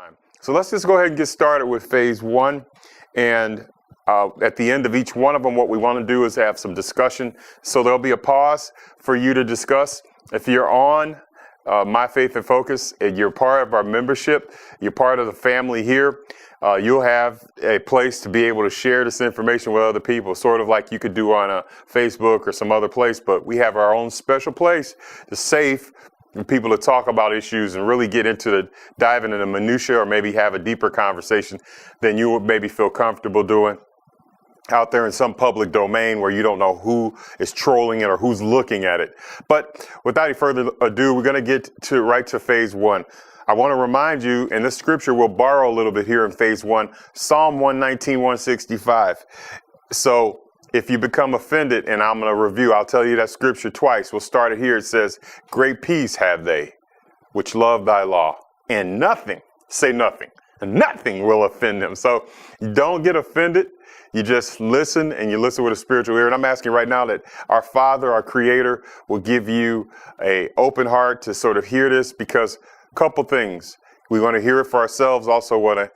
time. So let's just go ahead and get started with phase one. And at the end of each one of them, what we want to do is have some discussion. So there'll be a pause for you to discuss. If you're on My Faith and Focus, and you're part of our membership, you're part of the family here, you'll have a place to be able to share this information with other people, sort of like you could do on a Facebook or some other place. But we have our own special place to safe people to talk about issues and really get into dive into the minutia, or maybe have a deeper conversation than you would maybe feel comfortable doing out there in some public domain where you don't know who is trolling it or who's looking at it. But without any further ado, we're going to get right to phase one. I want to remind you, and this scripture we'll borrow a little bit here in phase one, Psalm 119, 165. So if you become offended, and I'm going to review, I'll tell you that scripture twice. We'll start it here. It says, "Great peace have they, which love thy law, and nothing," say nothing, "nothing will offend them." So don't get offended. You just listen, and you listen with a spiritual ear. And I'm asking right now that our Father, our Creator, will give you an open heart to sort of hear this, because a couple things. We want to hear it for ourselves, also want to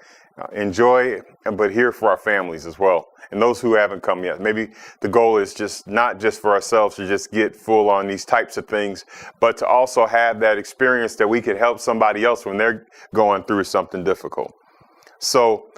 enjoy, but hear for our families as well. And those who haven't come yet. Maybe the goal is just not just for ourselves to just get full on these types of things, but to also have that experience that we could help somebody else when they're going through something difficult. So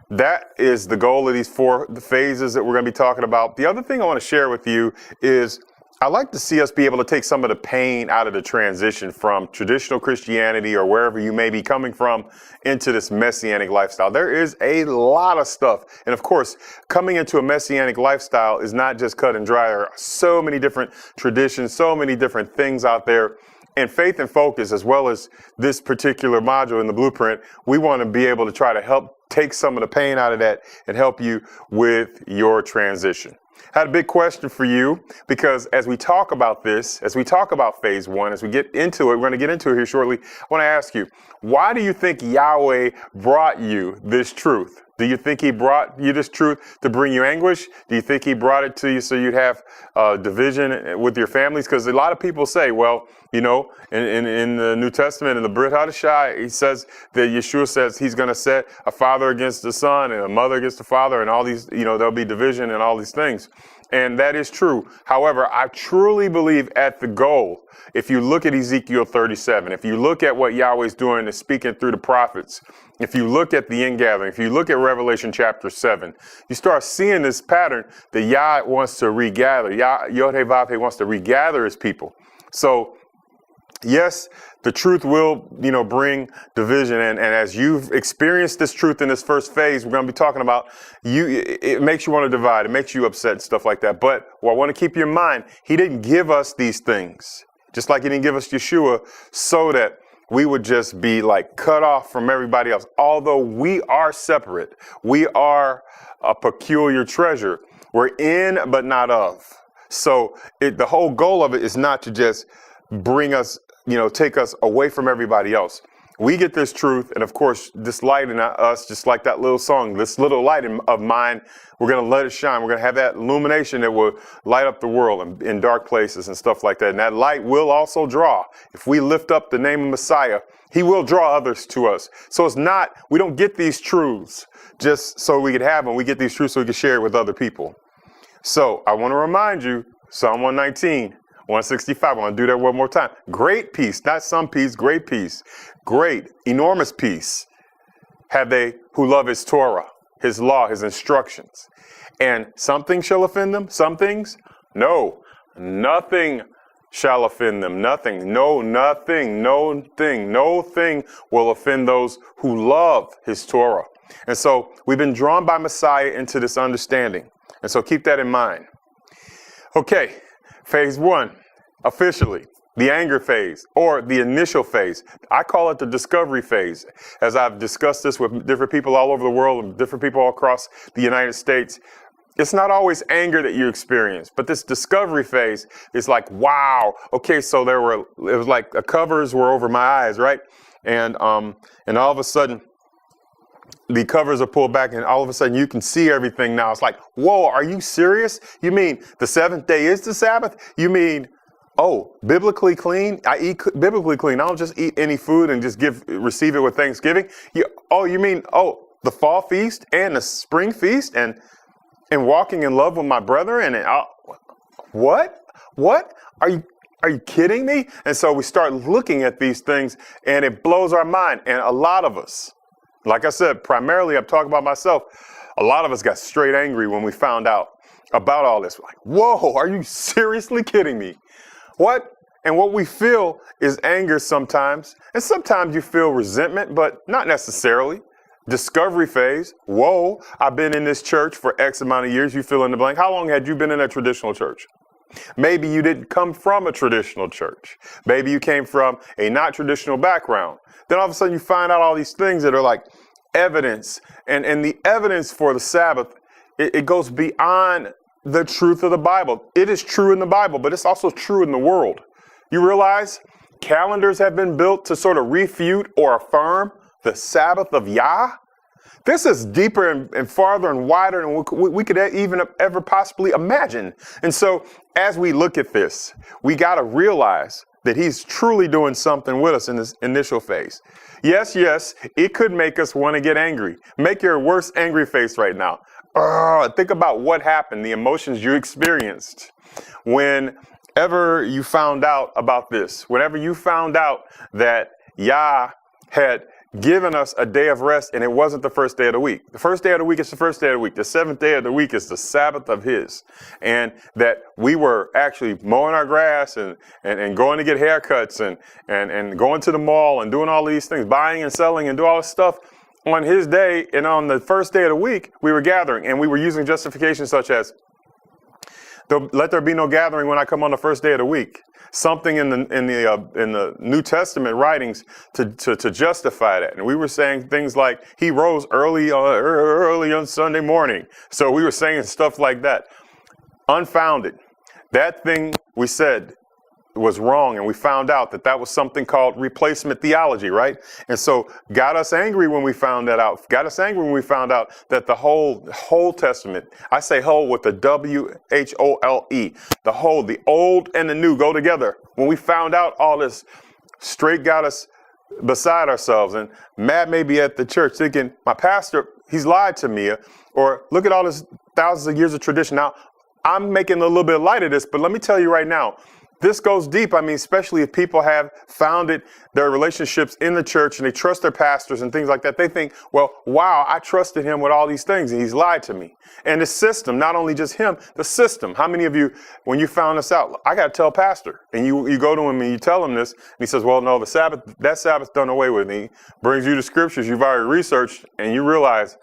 that is the goal of these four phases that we're going to be talking about. The other thing I want to share with you is I like to see us be able to take some of the pain out of the transition from traditional Christianity or wherever you may be coming from into this Messianic lifestyle. There is a lot of stuff. And of course, coming into a Messianic lifestyle is not just cut and dry. There are so many different traditions, so many different things out there. And Faith and Focus, as well as this particular module in the blueprint, we want to be able to try to help take some of the pain out of that and help you with your transition. I had a big question for you, because as we talk about this, as we talk about phase one, as we get into it, we're going to get into it here shortly. I want to ask you, why do you think Yahweh brought you this truth? Do you think he brought you this truth to bring you anguish? Do you think he brought it to you so you'd have division with your families? Because a lot of people say, well, you know, in the New Testament, in the Brit Hadashah, he says that Yeshua says he's going to set a father against the son and a mother against the father, and all these, you know, there'll be division and all these things. And that is true. However, I truly believe at the goal, if you look at Ezekiel 37, if you look at what Yahweh's doing and speaking through the prophets, if you look at the ingathering, if you look at Revelation chapter 7, you start seeing this pattern that Yah wants to regather. Yod-Heh-Vav-Heh wants to regather his people. So yes, the truth will, you know, bring division. And as you've experienced this truth in this first phase, we're going to be talking about it makes you want to divide. It makes you upset and stuff like that. But what I want to keep you in mind, he didn't give us these things, just like he didn't give us Yeshua, so that we would just be like cut off from everybody else. Although we are separate, we are a peculiar treasure. We're in, but not of. So the whole goal of it is not to just bring us, you know, take us away from everybody else. We get this truth, and of course, this light in us, just like that little song, this little light of mine, we're going to let it shine. We're going to have that illumination that will light up the world in dark places and stuff like that. And that light will also draw. If we lift up the name of Messiah, he will draw others to us. So it's not, we don't get these truths just so we could have them. We get these truths so we can share it with other people. So I want to remind you, Psalm 119, 165. I want to do that one more time. Great peace, not some peace, great peace. Great, enormous peace have they who love his Torah, his law, his instructions. And something shall offend them? Some things? No, nothing shall offend them. Nothing. No, nothing. No thing. No thing will offend those who love his Torah. And so we've been drawn by Messiah into this understanding. And so keep that in mind. Okay. Phase one, officially, the anger phase, or the initial phase. I call it the discovery phase. As I've discussed this with different people all over the world and different people all across the United States, it's not always anger that you experience, but this discovery phase is like, wow, okay, so it was like the covers were over my eyes, right? And all of a sudden, the covers are pulled back, and all of a sudden you can see everything now. It's like, whoa, are you serious? You mean the seventh day is the Sabbath? You mean, oh, biblically clean? I eat biblically clean. I don't just eat any food and just receive it with thanksgiving. Oh, you mean, the fall feast and the spring feast and walking in love with my brethren? And what? Are you kidding me? And so we start looking at these things and it blows our mind. And a lot of us, like I said, primarily I'm talking about myself, a lot of us got straight angry when we found out about all this. We're like, whoa, are you seriously kidding me? What? And what we feel is anger sometimes. And sometimes you feel resentment, but not necessarily. Discovery phase. Whoa, I've been in this church for X amount of years. You fill in the blank. How long had you been in a traditional church? Maybe you didn't come from a traditional church. Maybe you came from a not traditional background. Then all of a sudden you find out all these things that are like evidence. And the evidence for the Sabbath, it goes beyond the truth of the Bible. It is true in the Bible, but it's also true in the world. You realize calendars have been built to sort of refute or affirm the Sabbath of Yah? This is deeper and farther and wider than we could even ever possibly imagine. And so as we look at this, we got to realize that he's truly doing something with us in this initial phase. Yes, it could make us want to get angry. Make your worst angry face right now. Think about what happened, the emotions you experienced whenever you found out about this. Whenever you found out that Yah had given us a day of rest and it wasn't the first day of the week. The first day of the week is the first day of the week. The seventh day of the week is the Sabbath of his. And that we were actually mowing our grass and going to get haircuts and going to the mall and doing all these things, buying and selling and do all this stuff on his day. And on the first day of the week, we were gathering and we were using justifications such as, let there be no gathering when I come on the first day of the week. Something in the New Testament writings to justify that. And we were saying things like he rose early on Sunday morning. So we were saying stuff like that. Unfounded. That thing we said was wrong, and we found out that was something called replacement theology, right? And so got us angry when we found that out. Got us angry when we found out that the whole Testament, I say whole with the W-H-O-L-E, the whole, the old and the new go together. When we found out all this, straight got us beside ourselves. And Matt may be at the church thinking, my pastor, he's lied to me. Or look at all this thousands of years of tradition. Now, I'm making a little bit light of this, but let me tell you right now, this goes deep. I mean, especially if people have founded their relationships in the church and they trust their pastors and things like that. They think, well, wow, I trusted him with all these things and he's lied to me. And the system, not only just him, the system. How many of you, when you found this out, I got to tell pastor, and you go to him and you tell him this, and he says, well, no, that Sabbath's done away with. And he brings you the scriptures you've already researched, and you realize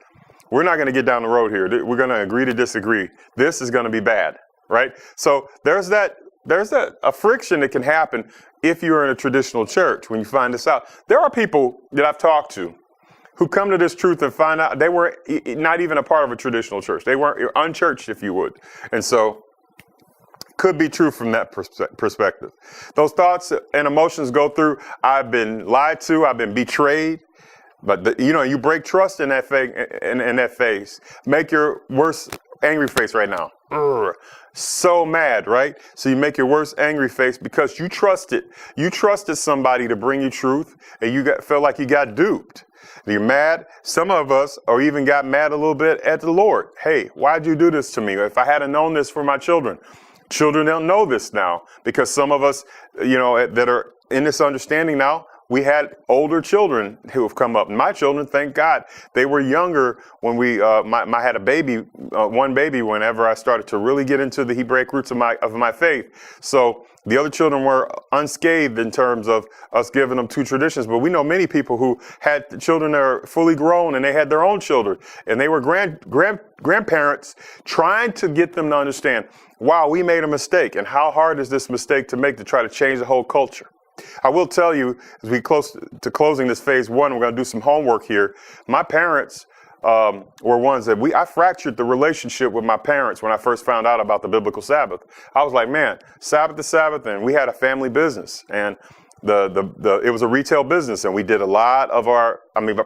we're not going to get down the road here. We're going to agree to disagree. This is going to be bad, right? So there's a friction that can happen if you're in a traditional church when you find this out. There are people that I've talked to who come to this truth and find out they were not even a part of a traditional church. They weren't unchurched, if you would. And so could be true from that perspective. Those thoughts and emotions go through, I've been lied to, I've been betrayed. But you break trust in that phase. Make your worst angry face right now. So mad, right? So you make your worst angry face because you trusted somebody to bring you truth, and you felt like you got duped. You're mad. Some of us or even got mad a little bit at the Lord. Hey, why'd you do this to me? If I hadn't known this for my children don't know this now, because some of us, that are in this understanding now, we had older children who have come up. My children, thank God, they were younger when I had a baby, one baby, whenever I started to really get into the Hebraic roots of my faith. So the other children were unscathed in terms of us giving them two traditions. But we know many people who had children that are fully grown and they had their own children, and they were grandparents trying to get them to understand, wow, we made a mistake, and how hard is this mistake to make to try to change the whole culture. I will tell you, as we close to closing this phase one, we're going to do some homework here. My parents were ones that I fractured the relationship with my parents when I first found out about the biblical Sabbath. I was like, man, Sabbath to Sabbath, and we had a family business, and it was a retail business, and we did a lot of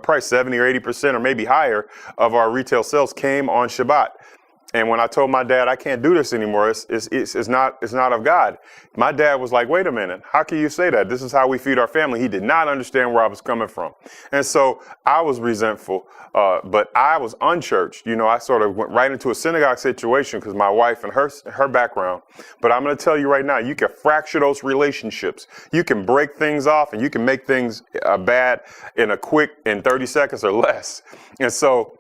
probably 70 or 80% or maybe higher of our retail sales came on Shabbat. And when I told my dad, I can't do this anymore, it's not of God. My dad was like, wait a minute, how can you say that? This is how we feed our family. He did not understand where I was coming from. And so I was resentful, but I was unchurched. I sort of went right into a synagogue situation because my wife and her background. But I'm going to tell you right now, you can fracture those relationships. You can break things off and you can make things bad in 30 seconds or less. And so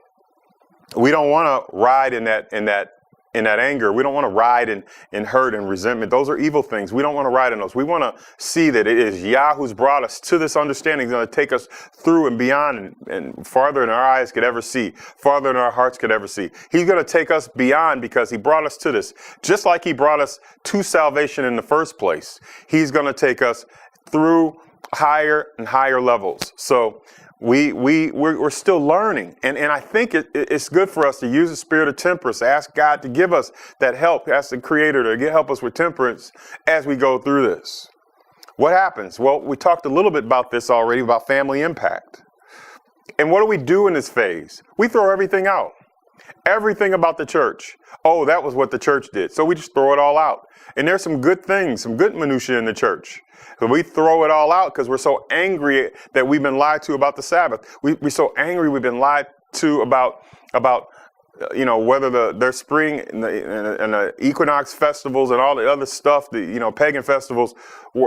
we don't want to ride in that anger. We don't want to ride in hurt and resentment. Those are evil things. We don't want to ride in those. We want to see that it is Yah who's brought us to this understanding. He's going to take us through and beyond and farther than our eyes could ever see, farther than our hearts could ever see. He's going to take us beyond because he brought us to this. Just like he brought us to salvation in the first place, he's going to take us through higher and higher levels. So we're still learning. And I think it's good for us to use the spirit of temperance, ask God to give us that help, ask the Creator to help us with temperance as we go through this. What happens? Well, we talked a little bit about this already, about family impact. And what do we do in this phase? We throw everything out. Everything about the church. Oh, that was what the church did. So we just throw it all out. And there's some good things, some good minutiae in the church. So we throw it all out because we're so angry that we've been lied to about the Sabbath. We're so angry we've been lied to about whether their spring and the equinox festivals and all the other stuff, the pagan festivals,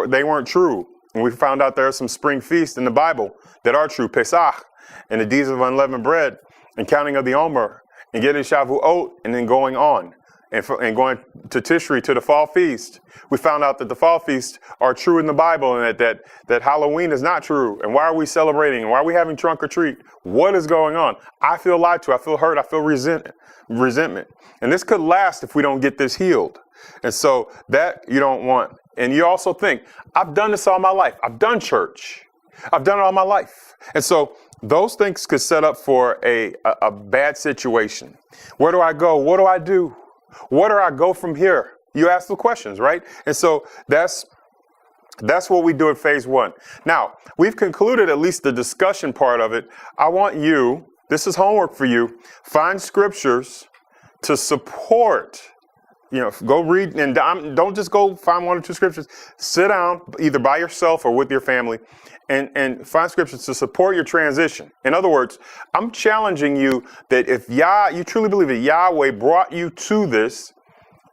they weren't true. And we found out there are some spring feasts in the Bible that are true. Pesach and the Days of Unleavened Bread and counting of the Omer and getting Shavuot and then going on. And going to Tishri, to the fall feast, we found out that the fall feasts are true in the Bible and that Halloween is not true. And why are we celebrating? And why are we having trunk or treat? What is going on? I feel lied to. I feel hurt. I feel resentment. And this could last if we don't get this healed. And so that you don't want. And you also think, I've done this all my life. I've done church. I've done it all my life. And so those things could set up for a bad situation. Where do I go? What do I do? Where do I go from here? You ask the questions, right? And so that's what we do in phase one. Now, we've concluded at least the discussion part of it. I want you, this is homework for you, find scriptures to support. Go read and don't just go find one or two scriptures. Sit down either by yourself or with your family and find scriptures to support your transition. In other words, I'm challenging you that if you truly believe that Yahweh brought you to this,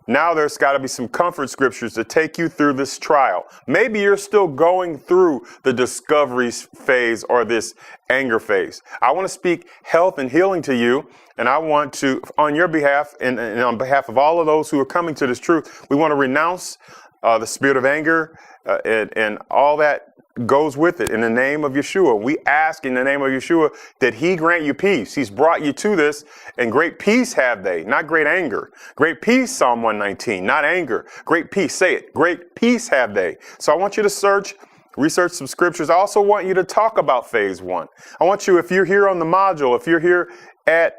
now there's got to be some comfort scriptures to take you through this trial. Maybe you're still going through the discovery phase or this anger phase. I want to speak health and healing to you. And I want to, on your behalf and on behalf of all of those who are coming to this truth, we want to renounce the spirit of anger and all that goes with it in the name of Yeshua. We ask in the name of Yeshua that he grant you peace. He's brought you to this, and great peace have they, not great anger. Great peace, Psalm 119, not anger. Great peace, say it. Great peace have they. So I want you to research some scriptures. I also want you to talk about phase one. I want you, if you're here on the module, if you're here at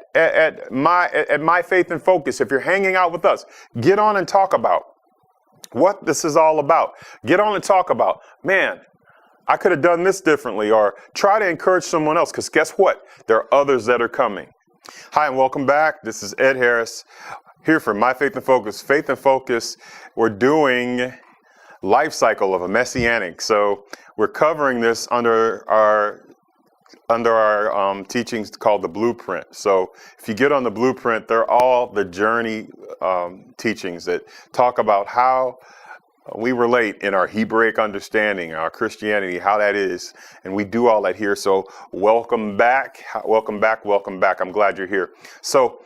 my Faith and Focus, if you're hanging out with us, get on and talk about what this is all about. Get on and talk about, man, I could have done this differently, or try to encourage someone else, because guess what? There are others that are coming. Hi, and welcome back. This is Ed Harris here for My Faith and Focus. Faith and Focus, we're doing life cycle of a Messianic. So we're covering this under our teachings called the Blueprint. So if you get on the Blueprint, they're all the journey teachings that talk about how we relate in our Hebraic understanding, our Christianity, how that is. And we do all that here. So welcome back. Welcome back. Welcome back. I'm glad you're here. So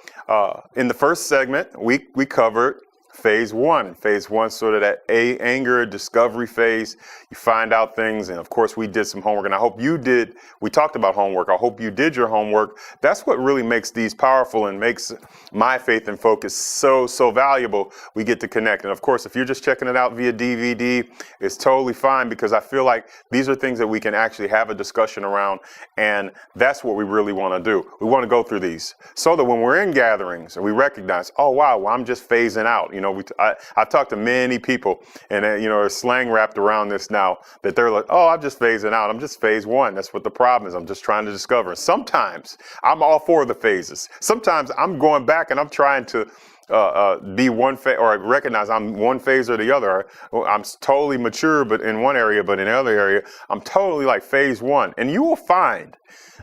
in the first segment, we covered phase one. Phase one, sort of that anger discovery phase. You find out things. And of course, we did some homework. And I hope you did. We talked about homework. I hope you did your homework. That's what really makes these powerful and makes My Faith and Focus so valuable. We get to connect. And of course, if you're just checking it out via DVD, it's totally fine, because I feel like these are things that we can actually have a discussion around. And that's what we really want to do. We want to go through these so that when we're in gatherings and we recognize, oh, wow, well, I'm just phasing out. I talked to many people, and there's slang wrapped around this now, that they're like, oh, I'm just phasing out. I'm just phase one. That's what the problem is. I'm just trying to discover. Sometimes I'm all for the phases. Sometimes I'm going back and I'm trying to be one phase, or recognize I'm one phase or the other. I'm totally mature, but in one area, but in another area, I'm totally like phase one. And you will find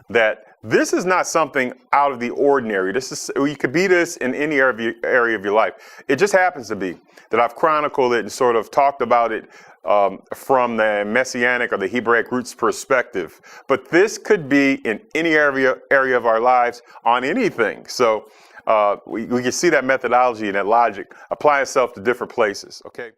that this is not something out of the ordinary. You could be this in any area of your life. It just happens to be that I've chronicled it and sort of talked about it from the Messianic or the Hebrew Roots perspective. But this could be in any area of our lives on anything. So we can see that methodology and that logic apply itself to different places. Okay.